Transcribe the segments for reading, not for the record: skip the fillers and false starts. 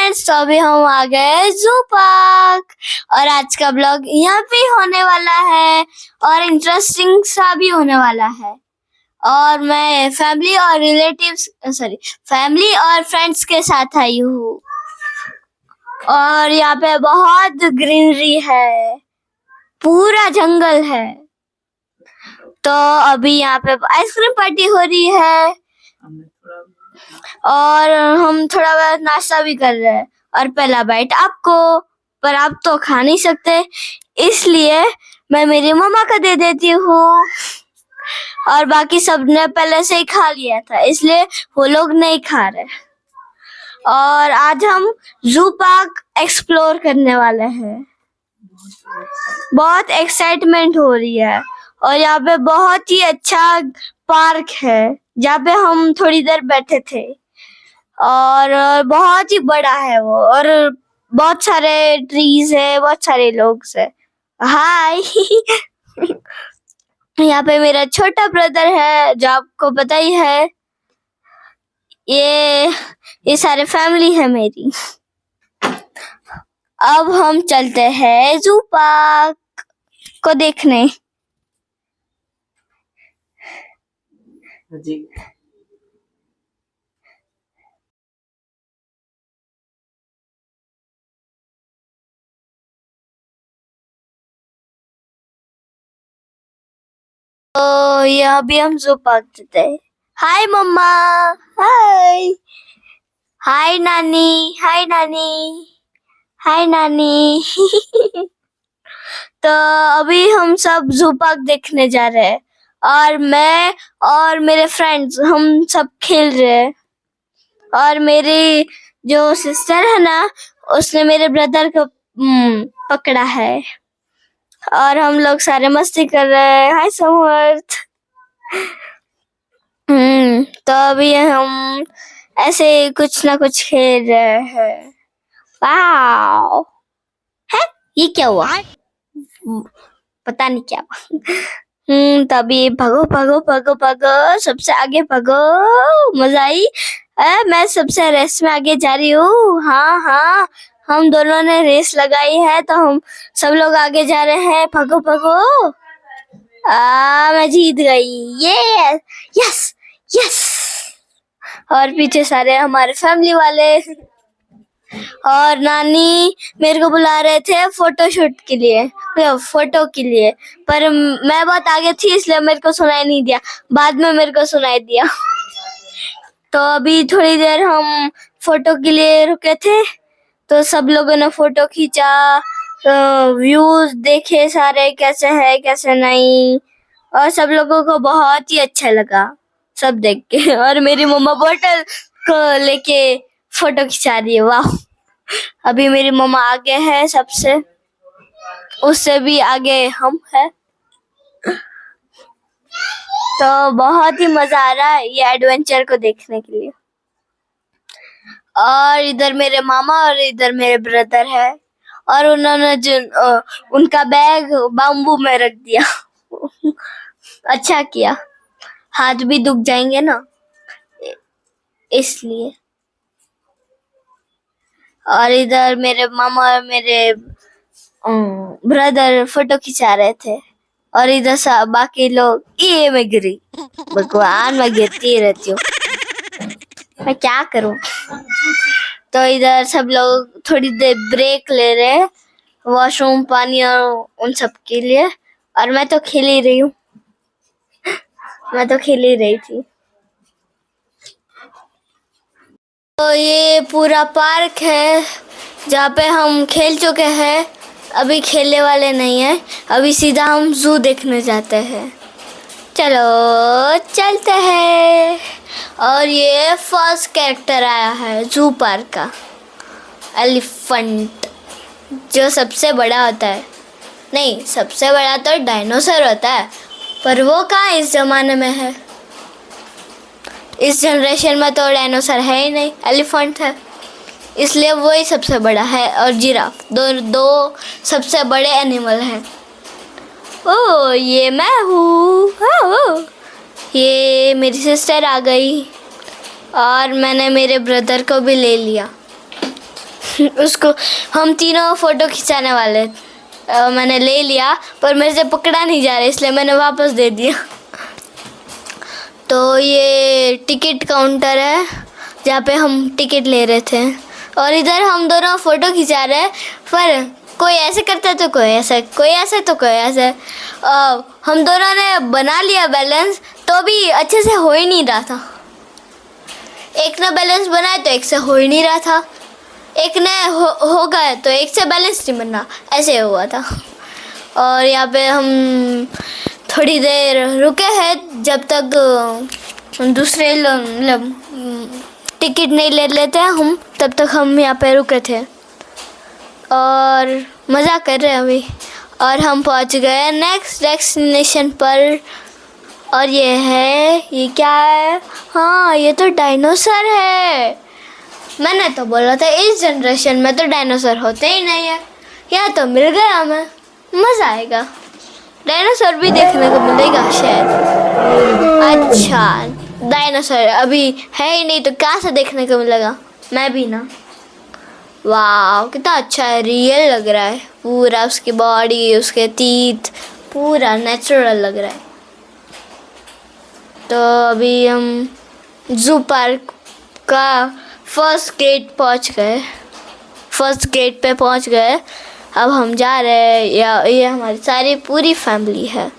Friends, तो अभी हम आ गए जू पार्क और आज का ब्लॉग यहाँ पे होने वाला है और इंटरेस्टिंग सा भी होने वाला है। और मैं फैमिली और फ्रेंड्स के साथ आई हूँ और यहाँ पे बहुत ग्रीनरी है, पूरा जंगल है। तो अभी यहाँ पे आइसक्रीम पार्टी हो रही है और हम थोड़ा बहुत नाश्ता भी कर रहे हैं और पहला बाइट आपको, पर आप तो खा नहीं सकते, इसलिए मैं मेरी मम्मा को दे देती हूँ और बाकी सबने पहले से ही खा लिया था, इसलिए वो लोग नहीं खा रहे। और आज हम जू पार्क एक्सप्लोर करने वाले हैं। बहुत एक्साइटमेंट हो रही है और यहाँ पे बहुत ही अच्छा पार्क है जहाँ पे हम थोड़ी देर बैठे थे और बहुत ही बड़ा है वो और बहुत सारे ट्रीज है, बहुत सारे लोग है। हाय यहाँ पे मेरा छोटा ब्रदर है जो आपको पता ही है। ये सारे फैमिली है मेरी। अब हम चलते हैं जू पार्क को देखने। जी तो ये अभी हम जू पार्क जाते हैं। हाय मम्मा, हाय हाय नानी, हाय नानी, हाय नानी तो अभी हम सब जू पार्क देखने जा रहे हैं और मैं और मेरे फ्रेंड्स हम सब खेल रहे हैं और मेरी जो सिस्टर है ना, उसने मेरे ब्रदर को पकड़ा है और हम लोग सारे मस्ती कर रहे हैं। हाय समर्थ। तो अभी हम ऐसे कुछ ना कुछ खेल रहे हैं। वाओ, है ये क्या हुआ? पता नहीं क्या हुआ। तभी भागो भागो भागो भागो, सबसे आगे भागो, मजा आई। मैं सबसे रेस में आगे जा रही हूँ। हाँ हाँ, हम दोनों ने रेस लगाई है तो हम सब लोग आगे जा रहे हैं। भागो भागो। मैं जीत गई। ये यस यस। और पीछे सारे हमारे फैमिली वाले और नानी मेरे को बुला रहे थे फोटो शूट के लिए, फोटो के लिए, पर मैं बहुत आगे थी इसलिए मेरे को सुनाई नहीं दिया। बाद में मेरे को सुनाई दिया। तो अभी थोड़ी देर हम फोटो के लिए रुके थे तो सब लोगों ने फोटो खींचा, व्यूज देखे सारे कैसे है कैसे नहीं, और सब लोगों को बहुत ही अच्छा लगा सब देख के। और मेरी मम्मा बोतल को लेके फोटो खिंचा रही है। वाह, अभी मेरी मम्मा आगे है सबसे, उससे भी आगे हम है। तो बहुत ही मजा आ रहा है ये एडवेंचर को देखने के लिए। और इधर मेरे मामा और इधर मेरे ब्रदर है और उन्होंने उनका बैग बाम्बू में रख दिया। अच्छा किया, हाथ भी दुख जाएंगे ना इसलिए। और इधर मेरे मामा और मेरे ब्रदर फोटो खिंचा रहे थे और इधर सब बाकी लोग। ये मैं गिरी, भगवान मैं गिरती रहती हूँ, मैं क्या करूं। तो इधर सब लोग थोड़ी देर ब्रेक ले रहे हैं, वॉशरूम, पानी और उन सब के लिए। और मैं तो खेल ही रही हूँ, मैं तो खेल ही रही थी। तो ये पूरा पार्क है जहाँ पे हम खेल चुके हैं, अभी खेलने वाले नहीं है। अभी सीधा हम जू देखने जाते हैं। चलो चलते हैं। और ये फर्स्ट कैरेक्टर आया है जू पार्क का, एलिफेंट, जो सबसे बड़ा होता है। नहीं, सबसे बड़ा तो डायनासोर होता है, पर वो कहाँ इस जमाने में है। इस जनरेशन में तो डायनासोर है ही नहीं, एलिफेंट है, इसलिए वो ही सबसे बड़ा है। और जिराफ, दो सबसे बड़े एनिमल हैं। ओह, ये मैं हूँ। ये मेरी सिस्टर आ गई और मैंने मेरे ब्रदर को भी ले लिया। उसको हम तीनों फोटो खिंचाने वाले, मैंने ले लिया पर मेरे से पकड़ा नहीं जा रहा इसलिए मैंने वापस दे दिया। तो ये टिकट काउंटर है जहाँ पे हम टिकट ले रहे थे, और इधर हम दोनों फोटो खिंचा रहे हैं, पर कोई ऐसे करता है तो कोई ऐसा, कोई ऐसे तो कोई ऐसे। हम दोनों ने बना लिया बैलेंस, तो भी अच्छे से हो ही नहीं रहा था। एक ने बैलेंस बनाया तो एक से हो ही नहीं रहा था, एक ने हो गया तो एक से बैलेंस नहीं बनना, ऐसे हुआ था। और यहाँ पे हम थोड़ी देर रुके हैं जब तक दूसरे मतलब टिकट नहीं ले लेते हम, तब तक हम यहाँ पे रुके थे और मज़ा कर रहे हैं अभी। और हम पहुँच गए नेक्स्ट डेस्टिनेशन पर, और ये क्या है? हाँ, ये तो डायनासोर है। मैंने तो बोला था इस जनरेशन में तो डायनासोर होते ही नहीं है, यहाँ तो मिल गया हमें, मज़ा आएगा। डायनासोर भी देखने को मिलेगा शायद। अच्छा, डायनासोर अभी है ही नहीं तो कहाँ से देखने को मिलेगा, मैं भी ना। वाह, कितना अच्छा है, रियल लग रहा है पूरा, उसकी बॉडी, उसके टीथ, पूरा नेचुरल लग रहा है। तो अभी हम जू पार्क का फर्स्ट गेट पे पहुंच गए। अब हम जा रहे हैं, या ये हमारी सारी पूरी फैमिली है,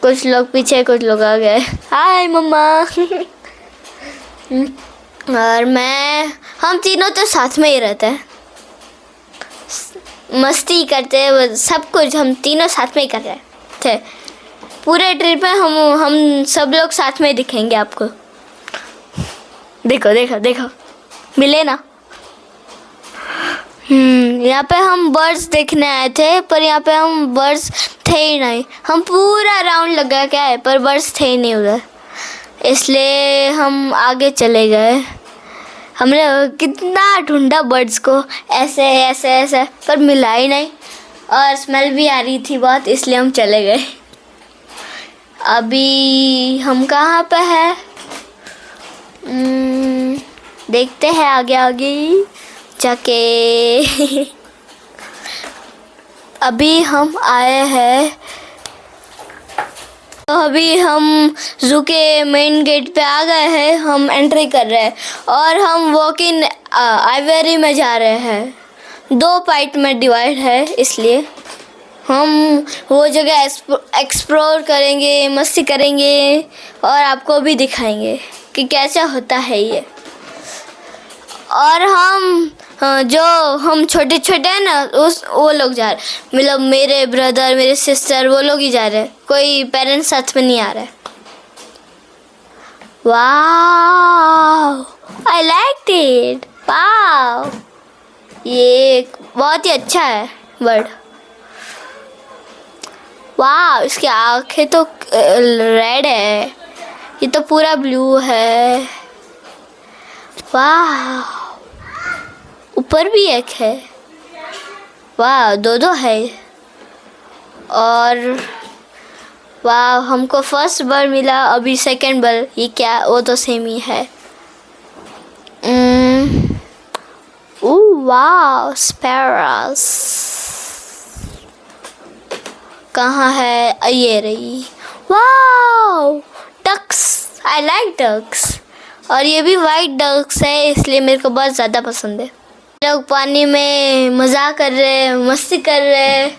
कुछ लोग पीछे कुछ लोग आ गए। हाय मम्मा। और हम तीनों तो साथ में ही रहते हैं, मस्ती करते हैं, सब कुछ हम तीनों साथ में ही कर रहे थे। पूरे ट्रिप में हम सब लोग साथ में दिखेंगे आपको। देखो देखो देखो, मिले ना। यहाँ पे हम बर्ड्स देखने आए थे, पर यहाँ पे हम बर्ड्स थे ही नहीं। हम पूरा राउंड लगा के आए पर बर्ड्स थे ही नहीं उधर, इसलिए हम आगे चले गए। हमने कितना ढूंढा बर्ड्स को, ऐसे ऐसे ऐसे, पर मिला ही नहीं, और स्मेल भी आ रही थी बहुत, इसलिए हम चले गए। अभी हम कहाँ पे हैं? देखते हैं आगे आगे जाके। अभी हम आए हैं, तो अभी हम जू के मेन गेट पे आ गए हैं। हम एंट्री कर रहे हैं और हम वॉक इन आइवरी में जा रहे हैं। 2 पार्ट में डिवाइड है, इसलिए हम वो जगह एक्सप्लोर करेंगे, मस्ती करेंगे और आपको भी दिखाएंगे कि कैसा होता है ये। और हम छोटे छोटे हैं ना, वो लोग जा रहे, मतलब मेरे ब्रदर, मेरे सिस्टर, वो लोग ही जा रहे हैं, कोई पेरेंट्स साथ में नहीं आ रहे। वाह, आई लाइक इट। वाह, ये बहुत ही अच्छा है बर्ड। वाह, इसकी आँखें तो रेड है, ये तो पूरा ब्लू है। वाह, ऊपर भी एक है। वाह, 2 है। और वाह, हमको फर्स्ट बर्ड मिला, अभी सेकंड बर्ड। ये क्या, वो तो सेम ही है। वाह, स्पैरोस कहाँ है? ये रही। वाह, डक्स, आई लाइक डक्स। और ये भी वाइट डक्स है, इसलिए मेरे को बहुत ज़्यादा पसंद है। लोग पानी में मज़ा कर रहे हैं, मस्ती कर रहे हैं,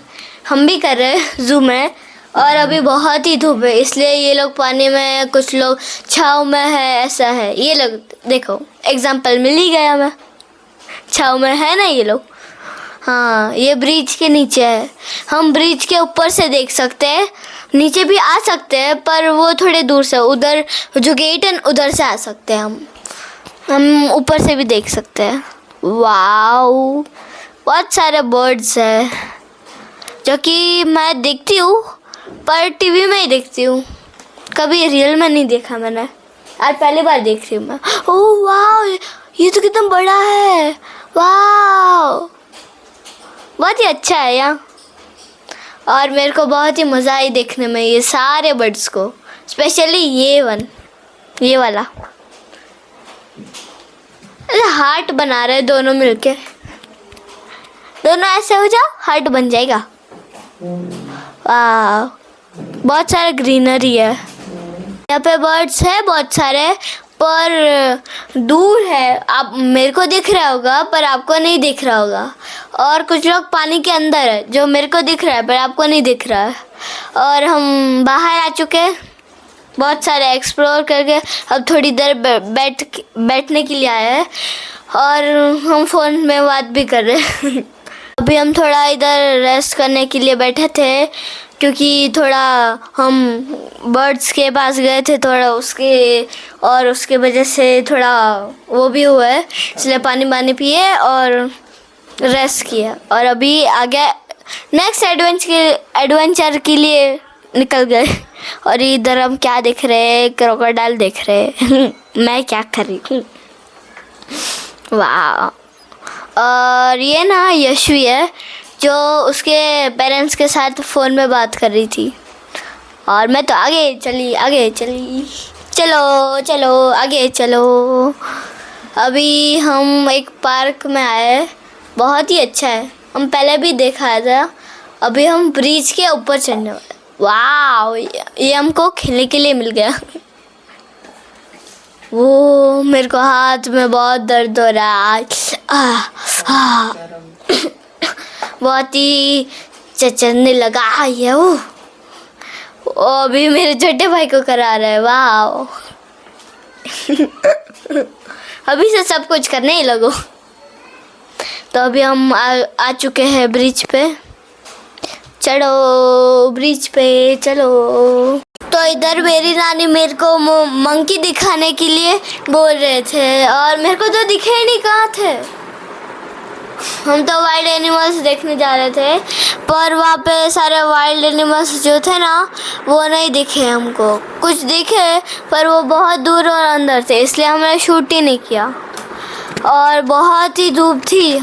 हम भी कर रहे हैं जू में। और अभी बहुत ही धूप है, इसलिए ये लोग पानी में, कुछ लोग छाँव में है, ऐसा है। ये लोग देखो, एग्जाम्पल मिल ही गया, मैं छाँव में है ना ये लोग। हाँ, ये ब्रिज के नीचे है, हम ब्रिज के ऊपर से देख सकते हैं, नीचे भी आ सकते हैं, पर वो थोड़े दूर से, उधर जो गेट है उधर से आ सकते हैं हम ऊपर से भी देख सकते हैं। वाओ, बहुत सारे बर्ड्स हैं जो कि मैं देखती हूँ, पर टीवी में ही देखती हूँ, कभी रियल में नहीं देखा मैंने, आज पहली बार देख रही हूँ मैं। ओह वाओ, ये तो कितना बड़ा है। वाओ, बहुत ही अच्छा है यहाँ, और मेरे को बहुत ही मज़ा आई देखने में ये सारे बर्ड्स को, स्पेशली ये वाला। हार्ट बना रहे दोनों मिलके। दोनों ऐसे हो जाओ, हार्ट बन जाएगा। वाह, बहुत सारे ग्रीनरी है यहाँ पे। बर्ड्स है बहुत सारे, पर दूर है। आप मेरे को दिख रहा होगा पर आपको नहीं दिख रहा होगा। और कुछ लोग पानी के अंदर है जो मेरे को दिख रहा है पर आपको नहीं दिख रहा है। और हम बाहर आ चुके हैं बहुत सारे एक्सप्लोर करके। अब थोड़ी देर बैठने के लिए आए हैं और हम फ़ोन में बात भी कर रहे हैं। अभी हम थोड़ा इधर रेस्ट करने के लिए बैठे थे क्योंकि थोड़ा हम बर्ड्स के पास गए थे थोड़ा उसके वजह से थोड़ा वो भी हुआ है, इसलिए पानी पिए और रेस्ट किया। और अभी आगे नेक्स्ट एडवेंचर के लिए निकल गए। और इधर हम क्या देख रहे हैं, क्रोकोडाइल देख रहे हैं। मैं क्या कर रही हूँ। वाह। और ये ना यशवी है जो उसके पेरेंट्स के साथ फ़ोन में बात कर रही थी। और मैं तो आगे चली। चलो आगे चलो। अभी हम एक पार्क में आए, बहुत ही अच्छा है। हम पहले भी देखा था। अभी हम ब्रिज के ऊपर चढ़ने वाले। वाह, ये हमको खेलने के लिए मिल गया। वो मेरे को हाथ में बहुत दर्द हो रहा है। बहुत ही चचरने लगा ये वो अभी मेरे छोटे भाई को करा रहा है। वाह। अभी से सब कुछ करने ही लगो। तो अभी हम आ चुके हैं ब्रिज पे। चढ़ो ब्रिज पे चलो। तो इधर मेरी नानी मेरे को मंकी दिखाने के लिए बोल रहे थे और मेरे को तो दिखे ही नहीं कहाँ थे। हम तो वाइल्ड एनिमल्स देखने जा रहे थे पर वहाँ पे सारे वाइल्ड एनिमल्स जो थे ना वो नहीं दिखे हमको। कुछ दिखे पर वो बहुत दूर और अंदर थे, इसलिए हमने शूट ही नहीं किया। और बहुत ही धूप थी,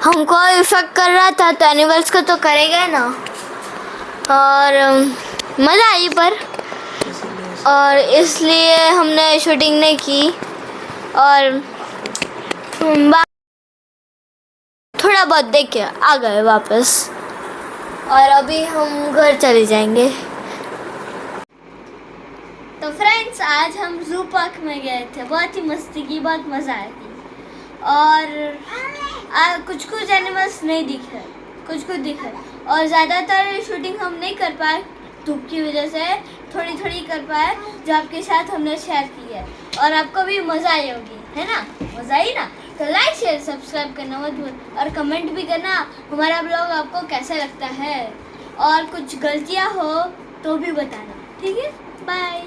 हमको इफेक्ट कर रहा था तो एनिमल्स को तो करेगा ना। और मज़ा आई पर, और इसलिए हमने शूटिंग नहीं की। और थोड़ा बहुत देख के आ गए वापस। और अभी हम घर चले जाएंगे। तो फ्रेंड्स, आज हम जू पार्क में गए थे। बहुत ही मस्ती की, बहुत मज़ा आई थी। और कुछ एनिमल्स नहीं दिखे, कुछ दिखे। और ज़्यादातर शूटिंग हम नहीं कर पाए धूप की वजह से, थोड़ी कर पाए जो आपके साथ हमने शेयर की है। और आपको भी मज़ा आई होगी, है ना? मज़ा आई ना? तो लाइक शेयर सब्सक्राइब करना मत भूल और कमेंट भी करना हमारा ब्लॉग आपको कैसा लगता है। और कुछ गलतियाँ हो तो भी बताना, ठीक है? बाय।